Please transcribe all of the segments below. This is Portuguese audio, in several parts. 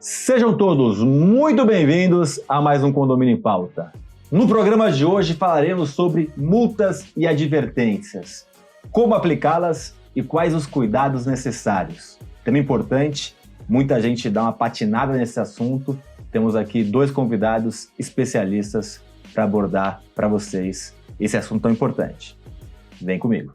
Sejam todos muito bem-vindos a mais um Condomínio em Pauta. No programa de hoje falaremos sobre multas e advertências, como aplicá-las e quais os cuidados necessários. Tema importante, muita gente dá uma patinada nesse assunto. Temos aqui dois convidados especialistas para abordar para vocês esse assunto tão importante. Vem comigo.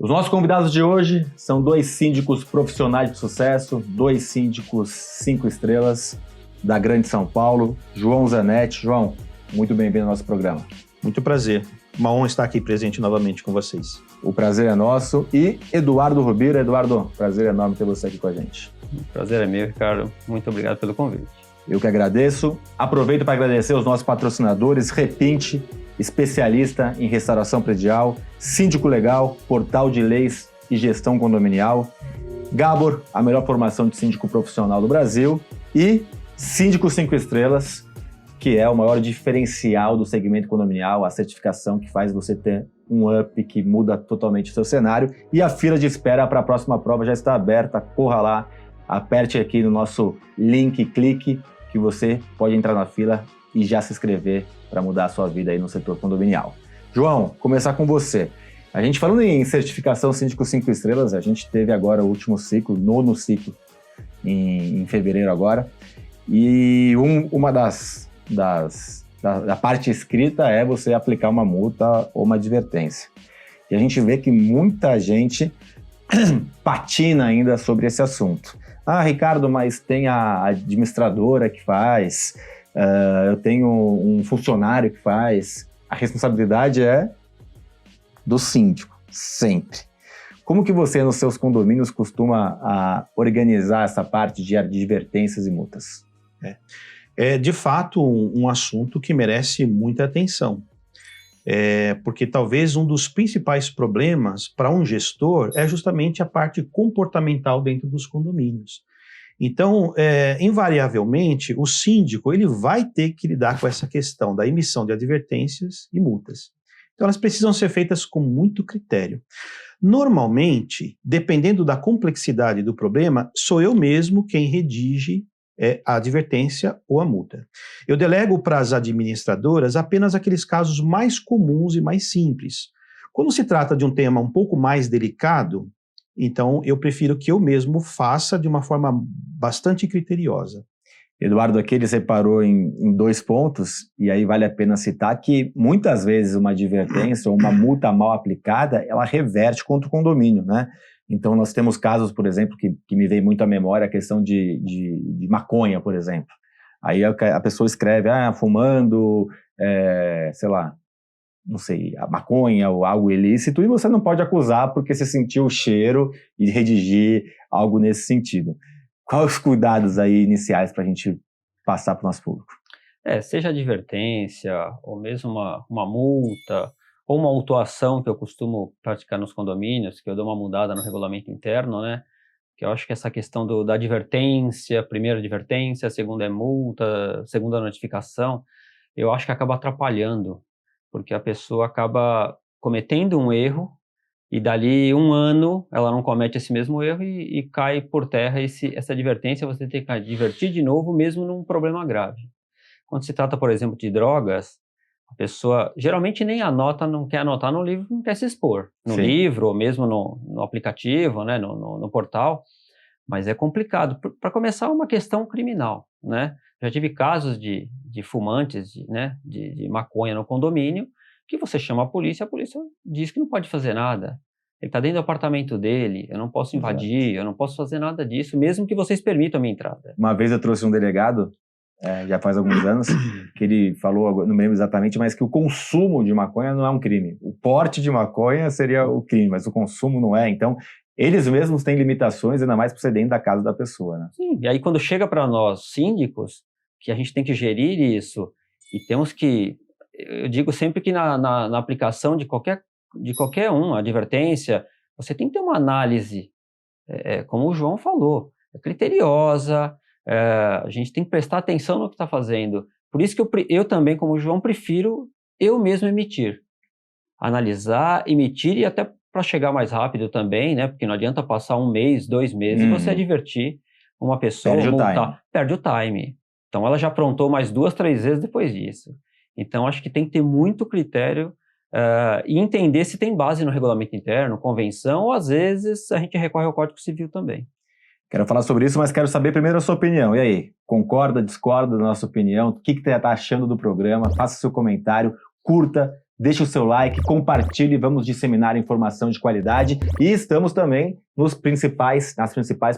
Os nossos convidados de hoje são dois síndicos profissionais de sucesso, dois síndicos 5 estrelas da Grande São Paulo, João Zanetti. João, muito bem-vindo ao nosso programa. Muito prazer. Uma honra estar aqui presente novamente com vocês. O prazer é nosso. E Eduardo Rubira. Eduardo, prazer enorme ter você aqui com a gente. O prazer é meu, Ricardo. Muito obrigado pelo convite. Eu que agradeço. Aproveito para agradecer os nossos patrocinadores, Repinte, especialista em restauração predial, Síndico Legal, portal de leis e gestão condominial, Gabor, a melhor formação de síndico profissional do Brasil, e Síndico 5 estrelas, que é o maior diferencial do segmento condominial, a certificação que faz você ter um up que muda totalmente o seu cenário. E a fila de espera para a próxima prova já está aberta, corra lá, aperte aqui no nosso link, clique, que você pode entrar na fila e já se inscrever para mudar a sua vida aí no setor condominial. João, começar com você. A gente falando em certificação Síndico 5 estrelas, a gente teve agora o último ciclo, 9º ciclo, em fevereiro agora, e uma da parte escrita é você aplicar uma multa ou uma advertência. E a gente vê que muita gente patina ainda sobre esse assunto. Ah, Ricardo, mas tem a administradora que faz, eu tenho um funcionário que faz. A responsabilidade é do síndico, sempre. Como que você, nos seus condomínios, costuma organizar essa parte de advertências e multas? É de fato um assunto que merece muita atenção. Porque talvez um dos principais problemas para um gestor é justamente a parte comportamental dentro dos condomínios. Então, invariavelmente, o síndico ele vai ter que lidar com essa questão da emissão de advertências e multas. Então, elas precisam ser feitas com muito critério. Normalmente, dependendo da complexidade do problema, sou eu mesmo quem redige a advertência ou a multa. Eu delego para as administradoras apenas aqueles casos mais comuns e mais simples. Quando se trata de um tema um pouco mais delicado, então eu prefiro que eu mesmo faça de uma forma bastante criteriosa. Eduardo, aqui ele separou em 2 pontos, e aí vale a pena citar que muitas vezes uma advertência ou uma multa mal aplicada, ela reverte contra o condomínio, né? Então nós temos casos, por exemplo, que me veio muito à memória, a questão de maconha, por exemplo. Aí a pessoa escreve, fumando, sei lá, não sei, a maconha ou algo ilícito, e você não pode acusar porque você sentiu o cheiro e redigir algo nesse sentido. Quais os cuidados aí iniciais para a gente passar para o nosso público? Seja advertência, ou mesmo uma multa, ou uma autuação que eu costumo praticar nos condomínios, que eu dou uma mudada no regulamento interno, né? Que eu acho que essa questão da advertência, primeira advertência, segunda é multa, segunda notificação, eu acho que acaba atrapalhando, porque a pessoa acaba cometendo um erro e dali 1 ano ela não comete esse mesmo erro e cai por terra essa advertência, você tem que advertir de novo mesmo num problema grave. Quando se trata, por exemplo, de drogas, a pessoa geralmente nem anota, não quer anotar no livro, não quer se expor. No Sim. livro ou mesmo no aplicativo, né, no portal, mas é complicado. Para começar, é uma questão criminal, né? Já tive casos de fumantes de maconha no condomínio, que você chama a polícia diz que não pode fazer nada. Ele está dentro do apartamento dele, eu não posso invadir, eu não posso fazer nada disso, mesmo que vocês permitam a minha entrada. Uma vez eu trouxe um delegado, já faz alguns anos, que ele falou, não me lembro exatamente, mas que o consumo de maconha não é um crime. O porte de maconha seria o crime, mas o consumo não é. Então, eles mesmos têm limitações, ainda mais por ser dentro da casa da pessoa, né? Sim, e aí quando chega para nós síndicos, que a gente tem que gerir isso, e temos que, eu digo sempre que na aplicação de qualquer advertência, você tem que ter uma análise, como o João falou, criteriosa, a gente tem que prestar atenção no que está fazendo. Por isso que eu também, como o João, prefiro eu mesmo emitir. Analisar, emitir e até para chegar mais rápido também, né? Porque não adianta passar 1 mês, 2 meses e você advertir uma pessoa, perde o time. Então ela já aprontou mais 2, 3 vezes depois disso. Então acho que tem que ter muito critério e entender se tem base no regulamento interno, convenção, ou às vezes a gente recorre ao Código Civil também. Quero falar sobre isso, mas quero saber primeiro a sua opinião. E aí, concorda, discorda da nossa opinião? O que você está achando do programa? Faça seu comentário, curta, deixe o seu like, compartilhe, vamos disseminar informação de qualidade. E estamos também nas principais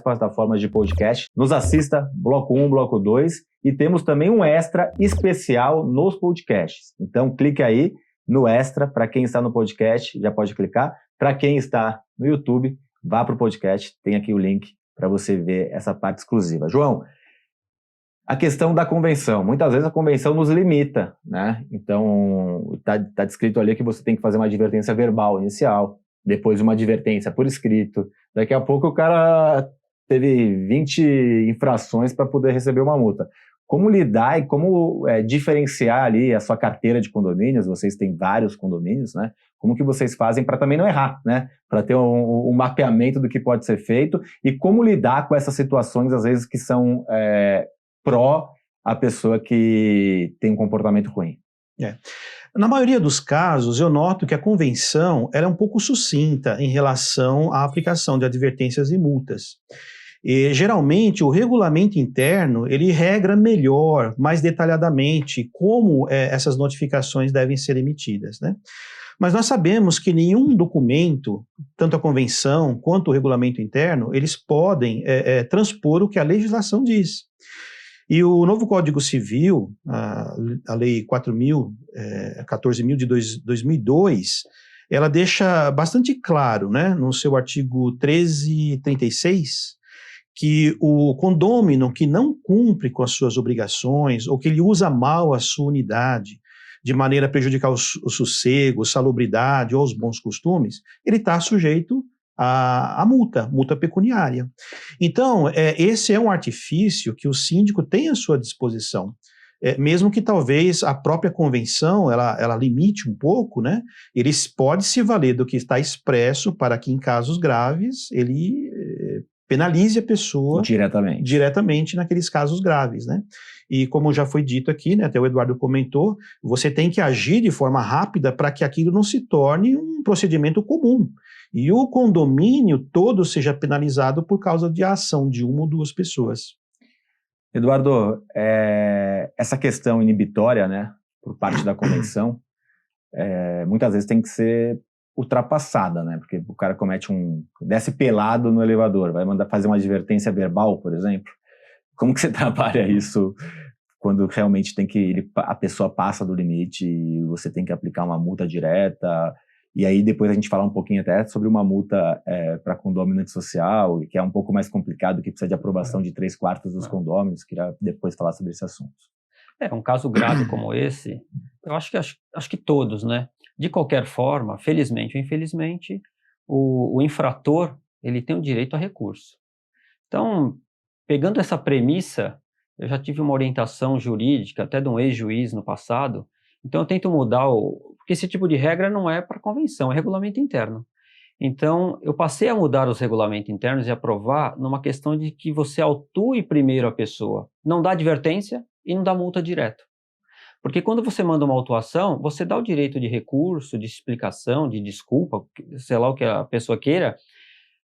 plataformas de podcast. Nos assista, bloco 1, bloco 2, e temos também um extra especial nos podcasts. Então clique aí no extra, para quem está no podcast, já pode clicar. Para quem está no YouTube, vá para o podcast, tem aqui o link para você ver essa parte exclusiva. João, a questão da convenção. Muitas vezes a convenção nos limita, né? Então, tá descrito ali que você tem que fazer uma advertência verbal inicial, depois uma advertência por escrito. Daqui a pouco o cara teve 20 infrações para poder receber uma multa. Como lidar e como diferenciar ali a sua carteira de condomínios? Vocês têm vários condomínios, né? Como que vocês fazem para também não errar, né? Para ter um mapeamento do que pode ser feito e como lidar com essas situações, às vezes, que são pró a pessoa que tem um comportamento ruim. Na maioria dos casos, eu noto que a convenção era um pouco sucinta em relação à aplicação de advertências e multas. E, geralmente, o regulamento interno, ele regra melhor, mais detalhadamente, como essas notificações devem ser emitidas, né? Mas nós sabemos que nenhum documento, tanto a convenção quanto o regulamento interno, eles podem transpor o que a legislação diz. E o novo Código Civil, a Lei 14.000 de 2002, ela deixa bastante claro, né, no seu artigo 1336, que o condômino que não cumpre com as suas obrigações ou que ele usa mal a sua unidade de maneira a prejudicar o sossego, a salubridade ou os bons costumes, ele está sujeito a multa pecuniária. Então, esse é um artifício que o síndico tem à sua disposição. Mesmo que talvez a própria convenção, ela limite um pouco, né? Ele pode se valer do que está expresso para que, em casos graves, ele penalize a pessoa diretamente naqueles casos graves, né? E como já foi dito aqui, né, até o Eduardo comentou, você tem que agir de forma rápida para que aquilo não se torne um procedimento comum. E o condomínio todo seja penalizado por causa de ação de 1 ou 2 pessoas. Eduardo, essa questão inibitória, né, por parte da convenção, muitas vezes tem que ser ultrapassada, né? Porque o cara desce pelado no elevador, vai mandar fazer uma advertência verbal, por exemplo. Como que você trabalha isso quando realmente a pessoa passa do limite e você tem que aplicar uma multa direta? E aí depois a gente falar um pouquinho até sobre uma multa para condomínio social, que é um pouco mais complicado, que precisa de aprovação de 3/4 dos condôminos. Queria depois falar sobre esse assunto. Um caso grave como esse, eu acho que todos, né? De qualquer forma, felizmente ou infelizmente, o infrator, ele tem o direito a recurso. Então, pegando essa premissa, eu já tive uma orientação jurídica, até de um ex-juiz no passado, então eu tento mudar porque esse tipo de regra não é para convenção, é regulamento interno. Então, eu passei a mudar os regulamentos internos e aprovar numa questão de que você autue primeiro a pessoa, não dá advertência e não dá multa direto. Porque quando você manda uma autuação, você dá o direito de recurso, de explicação, de desculpa, sei lá o que a pessoa queira,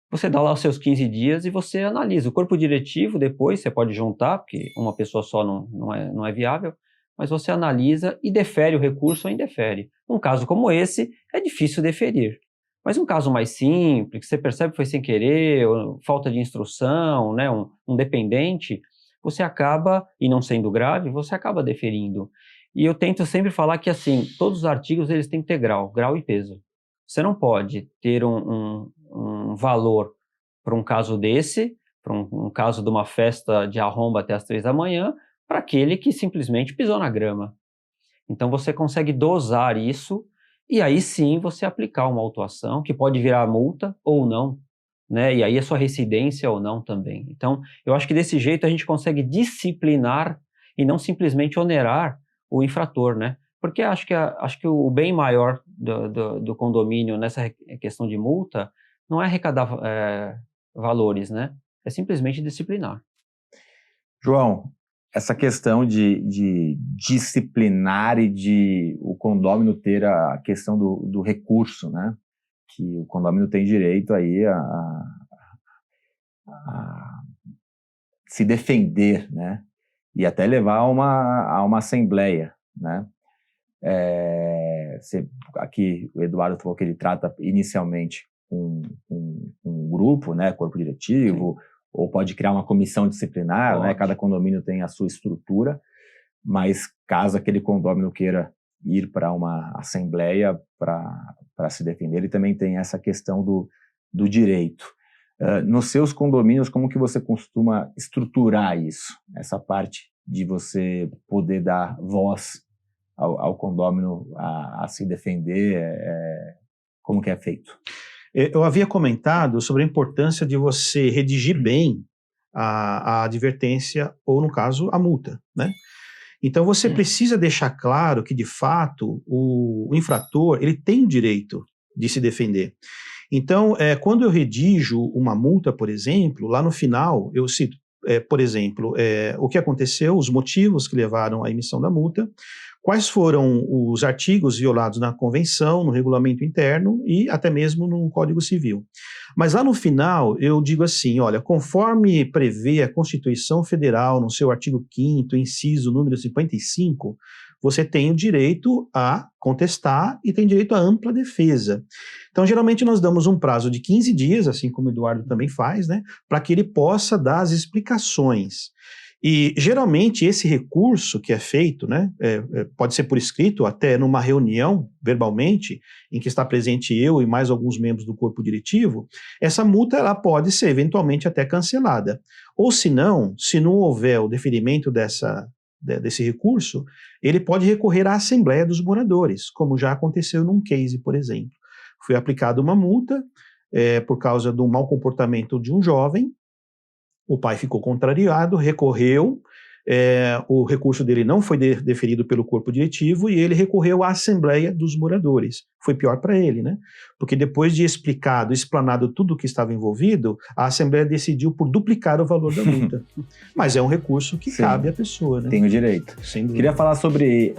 você dá lá os seus 15 dias e você analisa. O corpo diretivo depois você pode juntar, porque uma pessoa só não é viável, mas você analisa e defere o recurso ou indefere. Um caso como esse é difícil deferir. Mas um caso mais simples, que você percebe que foi sem querer, ou falta de instrução, né, um dependente, você acaba, e não sendo grave, você acaba deferindo. E eu tento sempre falar que, assim, todos os artigos eles têm que ter grau e peso. Você não pode ter um valor para um caso desse, para um caso de uma festa de arromba até as 3 da manhã, para aquele que simplesmente pisou na grama. Então você consegue dosar isso e aí sim você aplicar uma autuação que pode virar multa ou não, né? E aí a sua residência ou não também. Então, eu acho que desse jeito a gente consegue disciplinar e não simplesmente onerar o infrator, né? Porque acho que o bem maior do condomínio nessa questão de multa não é arrecadar valores, né? É simplesmente disciplinar. João, essa questão de disciplinar e de o condômino ter a questão do recurso, né? Que o condômino tem direito aí a se defender, né? E até levar a uma assembleia, né? Aqui o Eduardo falou que ele trata inicialmente um grupo, né? Corpo diretivo, sim, ou pode criar uma comissão disciplinar, pode, né? Cada condomínio tem a sua estrutura, mas caso aquele condômino queira ir para uma assembleia para se defender, ele também tem essa questão do direito. Nos seus condomínios, como que você costuma estruturar isso? Essa parte de você poder dar voz ao condômino a se defender, como que é feito? Eu havia comentado sobre a importância de você redigir bem a advertência, ou no caso, a multa, né? Então você precisa deixar claro que, de fato, o infrator ele tem o direito de se defender. Então, quando eu redijo uma multa, por exemplo, lá no final eu cito, por exemplo, o que aconteceu, os motivos que levaram à emissão da multa, quais foram os artigos violados na convenção, no regulamento interno e até mesmo no Código Civil. Mas lá no final eu digo assim, olha, conforme prevê a Constituição Federal, no seu artigo 5º, inciso número 55, você tem o direito a contestar e tem direito à ampla defesa. Então, geralmente nós damos um prazo de 15 dias, assim como o Eduardo também faz, né, para que ele possa dar as explicações. E, geralmente, esse recurso que é feito, né, pode ser por escrito, até numa reunião, verbalmente, em que está presente eu e mais alguns membros do corpo diretivo, essa multa ela pode ser, eventualmente, até cancelada. Ou, se não houver o deferimento desse recurso, ele pode recorrer à Assembleia dos Moradores, como já aconteceu num case, por exemplo. Foi aplicada uma multa por causa do mau comportamento de um jovem, o pai ficou contrariado, recorreu, o recurso dele não foi deferido pelo corpo diretivo e ele recorreu à Assembleia dos Moradores. Foi pior para ele, né? Porque depois de explanado tudo o que estava envolvido, a Assembleia decidiu por duplicar o valor da multa. Mas é um recurso que sim, cabe à pessoa, né? Tem o direito. Sem dúvida. Queria falar sobre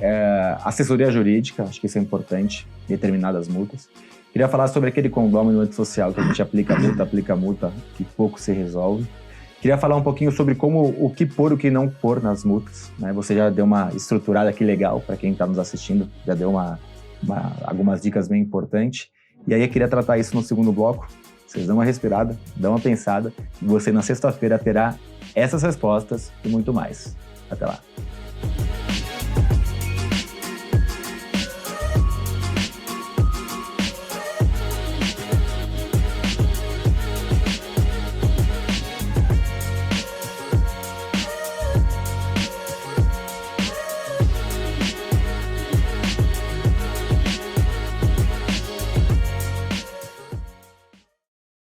assessoria jurídica, acho que isso é importante, determinadas multas. Queria falar sobre aquele condômino antissocial que a gente aplica multa, que pouco se resolve. Queria falar um pouquinho sobre o que pôr e o que não pôr nas multas, né? Você já deu uma estruturada aqui legal para quem está nos assistindo, já deu algumas dicas bem importantes. E aí eu queria tratar isso no segundo bloco. Vocês dão uma respirada, dão uma pensada, e você na sexta-feira terá essas respostas e muito mais. Até lá.